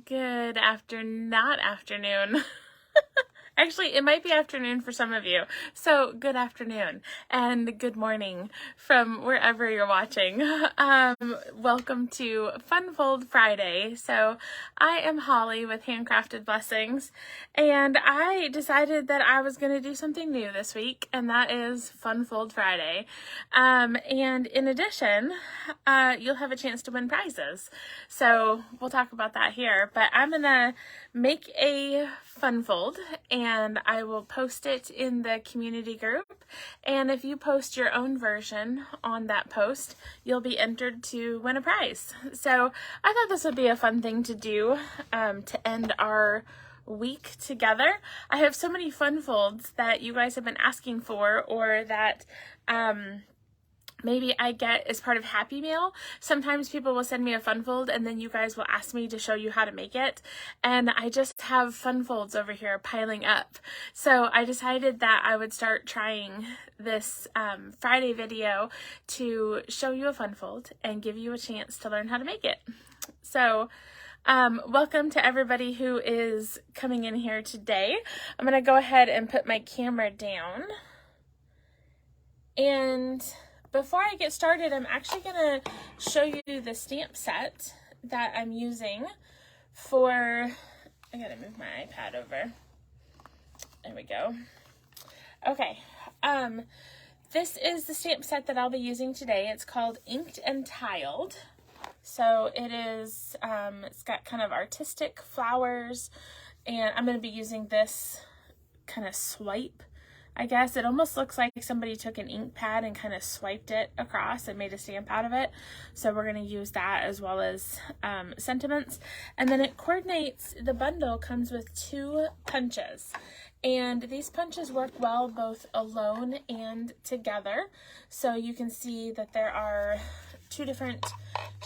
Good afternoon, not afternoon. Actually, it might be afternoon for some of you. So, good afternoon and good morning from wherever you're watching. Welcome to Funfold Friday. So, I am Holly with Handcrafted Blessings, and I decided that I was going to do something new this week, and that is Funfold Friday. And in addition, you'll have a chance to win prizes. So, we'll talk about that here, but I'm going to make a funfold and I will post it in the community group, and if you post your own version on that post, you'll be entered to win a prize. So I thought this would be a fun thing to do to end our week together. I have so many fun folds that you guys have been asking for, or that maybe I get as part of Happy Meal. Sometimes people will send me a fun fold and then you guys will ask me to show you how to make it. And I just have fun folds over here piling up. So I decided that I would start trying this Friday video to show you a fun fold and give you a chance to learn how to make it. So welcome to everybody who is coming in here today. I'm going to go ahead and put my camera down. And before I get started, I'm actually going to show you the stamp set that I'm using for, I gotta move my iPad over. There we go. Okay. This is the stamp set that I'll be using today. It's called Inked and Tiled. So it is, it's got kind of artistic flowers, and I'm going to be using this kind of swipe. I guess it almost looks like somebody took an ink pad and kind of swiped it across and made a stamp out of it. So we're going to use that as well as sentiments. And then it coordinates, the bundle comes with 2 punches. And these punches work well both alone and together. So you can see that there are 2 different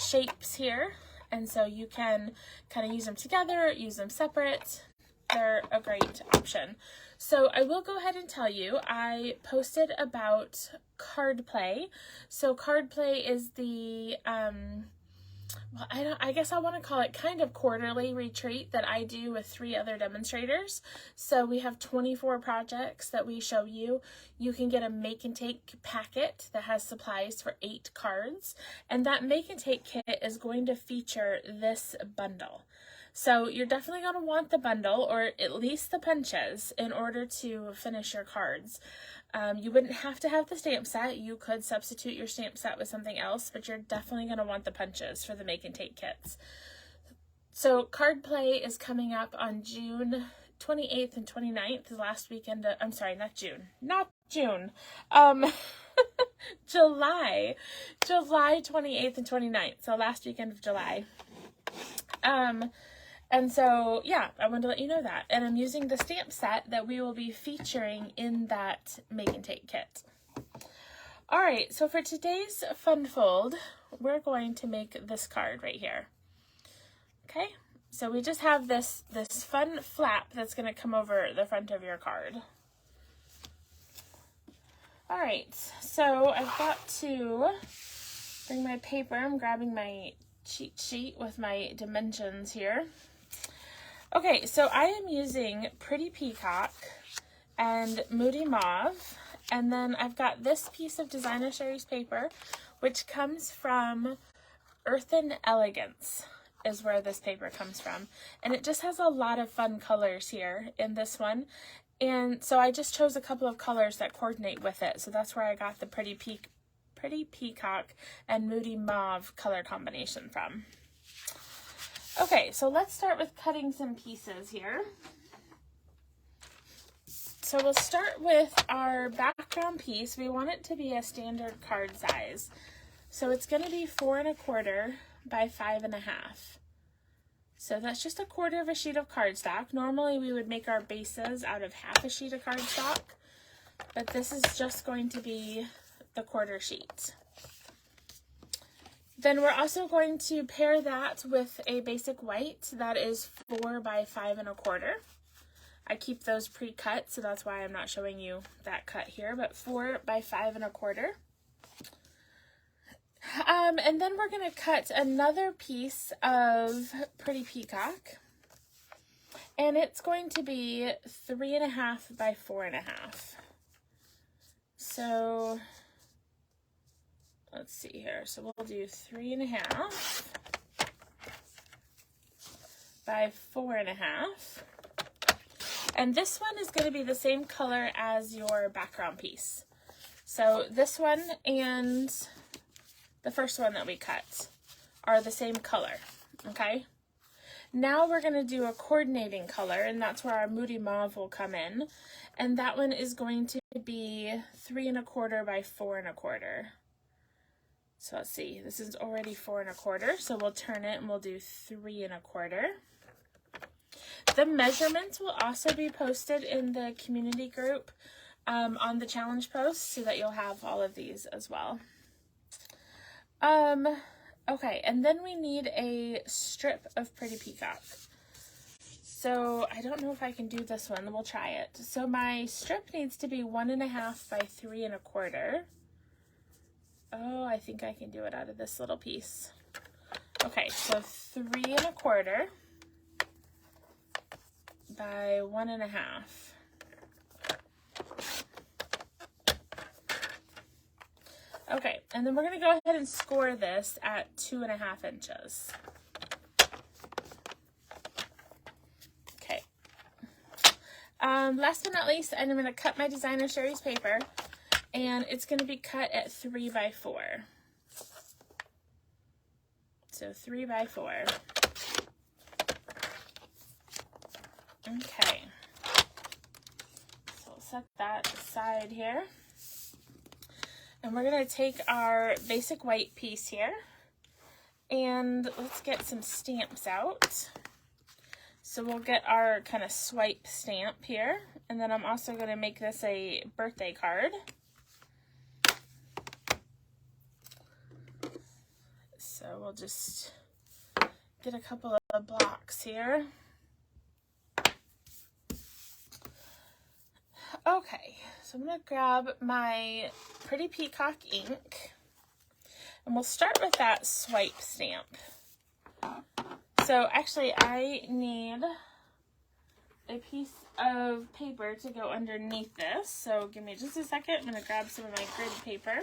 shapes here. And so you can kind of use them together, use them separate. They're a great option. So I will go ahead and tell you, I posted about card play. So card play is the, well, I guess I want to call it kind of quarterly retreat that I do with 3 other demonstrators. So we have 24 projects that we show you. You can get a make and take packet that has supplies for 8 cards. And that make and take kit is going to feature this bundle. So you're definitely going to want the bundle, or at least the punches, in order to finish your cards. You wouldn't have to have the stamp set. You could substitute your stamp set with something else, but you're definitely going to want the punches for the make and take kits. So card play is coming up on June 28th and 29th, the last weekend of, I'm sorry, not June. July 28th and 29th, so last weekend of July. And so, yeah, I wanted to let you know that. And I'm using the stamp set that we will be featuring in that make and take kit. All right, so for today's fun fold, we're going to make this card right here. Okay, so we just have this fun flap that's going to come over the front of your card. All right, so I've got to bring my paper. I'm grabbing my cheat sheet with my dimensions here. Okay, so I am using Pretty Peacock and Moody Mauve, and then I've got this piece of Designer Series paper, which comes from Earthen Elegance, is where this paper comes from. And it just has a lot of fun colors here in this one. And so I just chose a couple of colors that coordinate with it. So that's where I got the Pretty Peacock and Moody Mauve color combination from. Okay, so let's start with cutting some pieces here. So we'll start with our background piece. We want it to be a standard card size. So it's going to be 4 1/4 by 5 1/2. So that's just 1/4 of a sheet of cardstock. Normally we would make our bases out of half a sheet of cardstock, but this is just going to be the 1/4 sheet. Then we're also going to pair that with a basic white that is 4 by 5 1/4. I keep those pre-cut, so that's why I'm not showing you that cut here, but 4 by 5 1/4. And then we're going to cut another piece of Pretty Peacock. And it's going to be 3.5 by 4.5. So let's see here. So we'll do 3.5 by 4.5. And this one is going to be the same color as your background piece. So this one and the first one that we cut are the same color, okay? Now we're going to do a coordinating color, and that's where our Moody Mauve will come in. And that one is going to be 3.25 by 4.25. So let's see, this is already 4.25, so we'll turn it and we'll do 3.25. The measurements will also be posted in the community group on the challenge post, so that you'll have all of these as well. Okay, and then we need a strip of Pretty Peacock. So I don't know if I can do this one. We'll try it. So my strip needs to be 1.5 by 3.25. Oh, I think I can do it out of this little piece. Okay, so 3.25 by 1.5. Okay, and then we're going to go ahead and score this at 2.5 inches. Okay. Last but not least, I'm going to cut my designer series paper, and it's going to be cut at 3 by 4. So 3 by 4. Okay. So we'll set that aside here. And we're going to take our basic white piece here, and let's get some stamps out. So we'll get our kind of swipe stamp here, and then I'm also going to make this a birthday card. So we'll just get a couple of blocks here. Okay, so I'm going to grab my Pretty Peacock ink, and we'll start with that swipe stamp. So actually I need a piece of paper to go underneath this, so give me just a second. I'm going to grab some of my grid paper,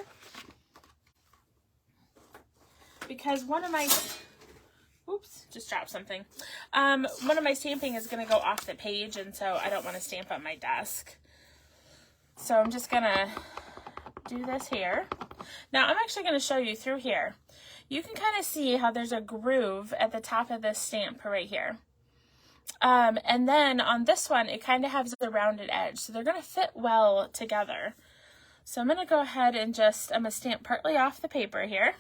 because one of my, oops, just dropped something. One of my stamping is going to go off the page, and so I don't want to stamp on my desk. So I'm just going to do this here. Now I'm actually going to show you through here. You can kind of see how there's a groove at the top of this stamp right here. And then on this one, it kind of has a rounded edge. So they're going to fit well together. So I'm going to go ahead and I'm going to stamp partly off the paper here.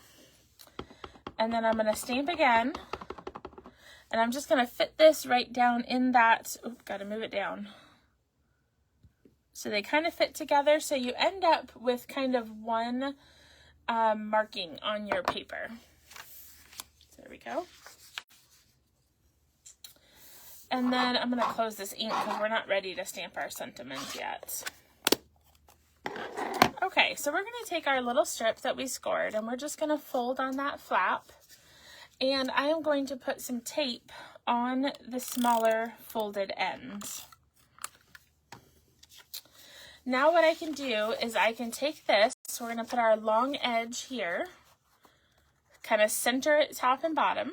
And then I'm going to stamp again. And I'm just going to fit this right down in that, oops, got to move it down. So they kind of fit together, so you end up with kind of one marking on your paper. So there we go. And then I'm going to close this ink because we're not ready to stamp our sentiments yet. Okay, so we're going to take our little strip that we scored, and we're just going to fold on that flap. And I am going to put some tape on the smaller folded ends. Now what I can do is I can take this, so we're going to put our long edge here, kind of center it top and bottom,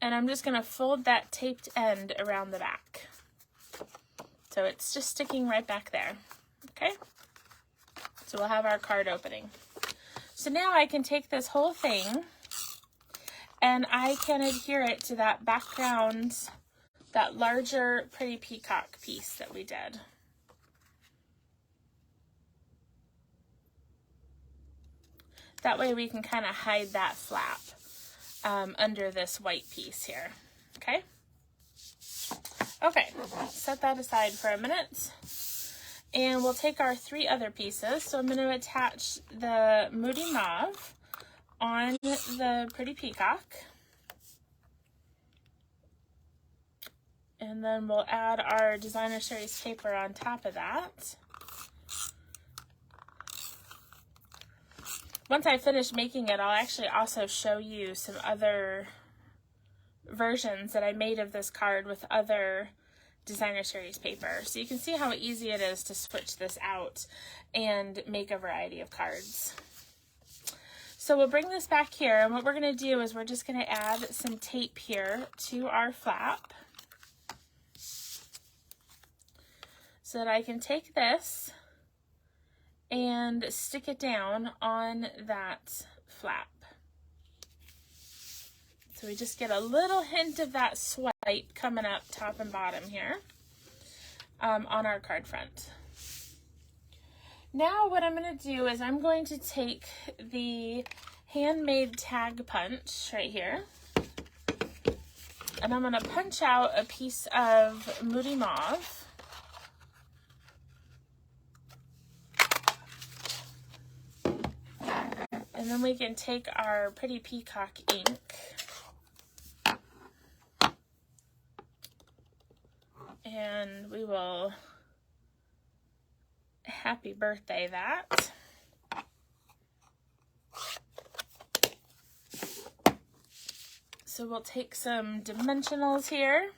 and I'm just going to fold that taped end around the back. So it's just sticking right back there, okay? So we'll have our card opening. So now I can take this whole thing and I can adhere it to that background, that larger Pretty Peacock piece that we did. That way we can kind of hide that flap under this white piece here, okay? Okay, set that aside for a minute. And we'll take our 3 other pieces. So I'm going to attach the Moody Mauve on the Pretty Peacock. And then we'll add our designer series paper on top of that. once I finish making it, I'll actually also show you some other versions that I made of this card with other designer series paper. So you can see how easy it is to switch this out and make a variety of cards. So we'll bring this back here, and what we're going to do is we're just going to add some tape here to our flap so that I can take this and stick it down on that flap. So we just get a little hint of that swipe coming up top and bottom here on our card front. Now what I'm going to do is I'm going to take the handmade tag punch right here, and I'm going to punch out a piece of Moody Mauve. And then we can take our Pretty Peacock ink and we will happy birthday that. So we'll take some dimensionals here.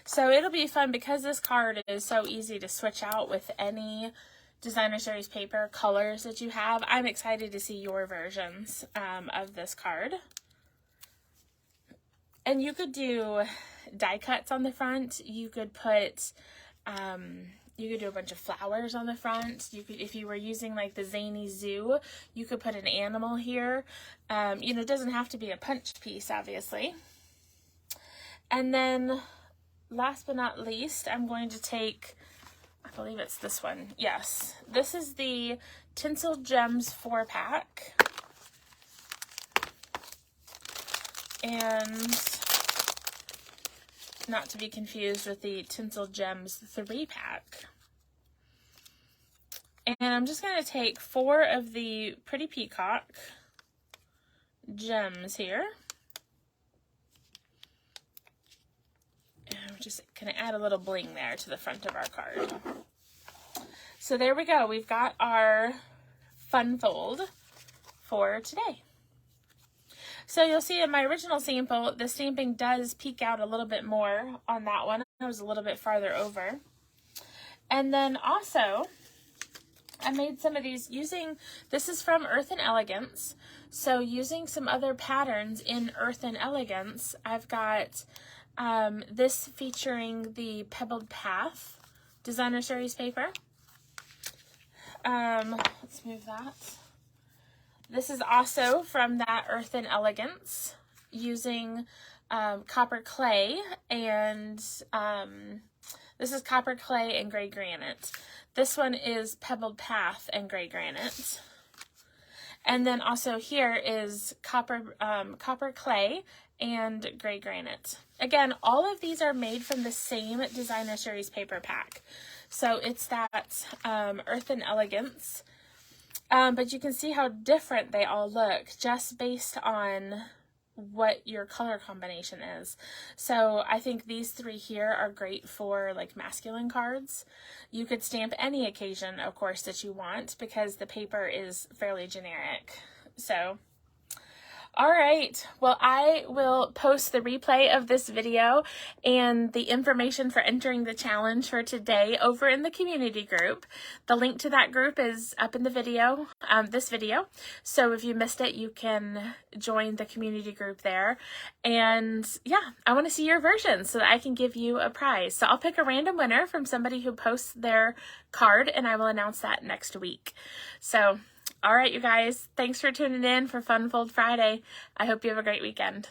So it'll be fun because this card is so easy to switch out with any designer series paper colors that you have. I'm excited to see your versions of this card. And you could do die cuts on the front. You could put, you could do a bunch of flowers on the front. You could, if you were using like the Zany Zoo, you could put an animal here. You know, it doesn't have to be a punch piece, obviously. And then last but not least, I'm going to take, I believe it's this one. Yes, this is the Tinsel Gems 4-pack. And not to be confused with the Tinsel Gems 3-pack. And I'm just going to take 4 of the Pretty Peacock gems here. And I'm just going to add a little bling there to the front of our card. So there we go. We've got our fun fold for today. So you'll see in my original sample, the stamping does peek out a little bit more on that one. It was a little bit farther over. And then also, I made some of these using, this is from Earth and Elegance. So using some other patterns in Earth and Elegance, I've got this featuring the Pebbled Path designer series paper. Let's move that. This is also from that Earth and Elegance using copper clay, and this is copper clay and gray granite. This one is Pebbled Path and gray granite. And then also here is copper clay and gray granite. Again, all of these are made from the same designer series paper pack. So it's that Earth and Elegance. But you can see how different they all look just based on what your color combination is. So I think these 3 here are great for like masculine cards. You could stamp any occasion, of course, that you want because the paper is fairly generic. So all right, well, I will post the replay of this video and the information for entering the challenge for today over in the community group. The link to that group is up in the video, this video. So if you missed it, you can join the community group there. And yeah, I want to see your version so that I can give you a prize. So I'll pick a random winner from somebody who posts their card, and I will announce that next week. So all right, you guys, thanks for tuning in for Fun Fold Friday. I hope you have a great weekend.